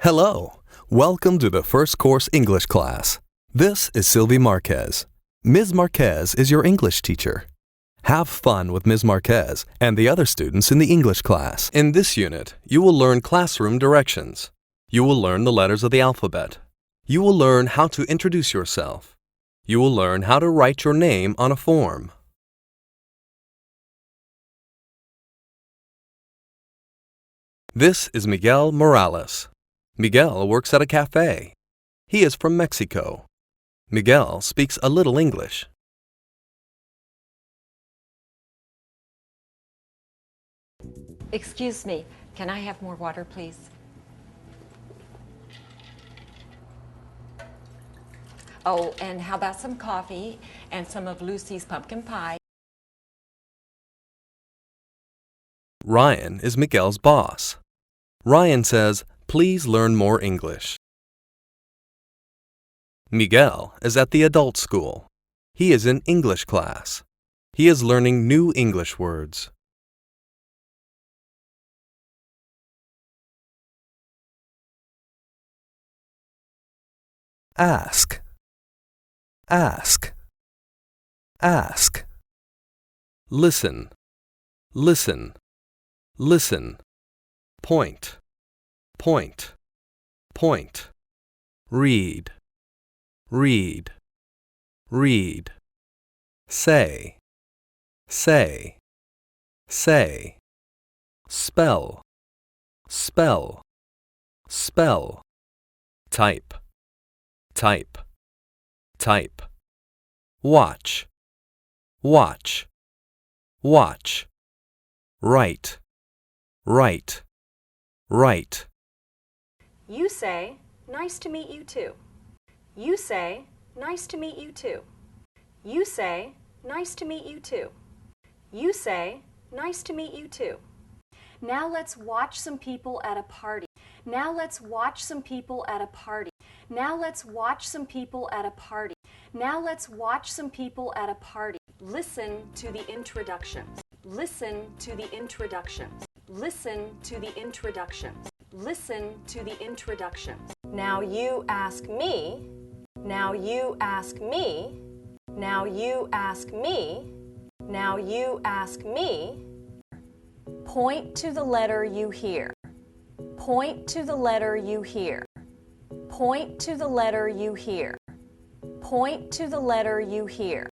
Hello, welcome to the first course English class. This is Sylvie Marquez. Ms. Marquez is your English teacher. Have fun with Ms. Marquez and the other students in the English class. In this unit, you will learn classroom directions. You will learn the letters of the alphabet. You will learn how to introduce yourself. You will learn how to write your name on a form. This is Miguel Morales. Miguel works at a cafe. He is from Mexico. Miguel speaks a little English. Excuse me, can I have more water, please? Oh, and how about some coffee and some of Lucy's pumpkin pie? Ryan is Miguel's boss. Ryan says, "Please learn more English." Miguel is at the adult school. He is in English class. He is learning new English words. Ask, ask, ask. Listen, listen, listen. Point, point, point. Read, read, read. Say, say, say. Spell, spell, spell. Type, type, type. Watch, watch, watch. Write, write, write. You say, "Nice to meet you too." You say, "Nice to meet you too." You say, "Nice to meet you too." You say, "Nice to meet you too." Now let's watch some people at a party. Now let's watch some people at a party. Now let's watch some people at a party. Now let's watch some people at a party. Listen to the introductions. Listen to the introductions. Listen to the introductions. Listen to the introductions. Now you ask me. Now you ask me. Now you ask me. Now you ask me. Point to the letter you hear. Point to the letter you hear. Point to the letter you hear. Point to the letter you hear.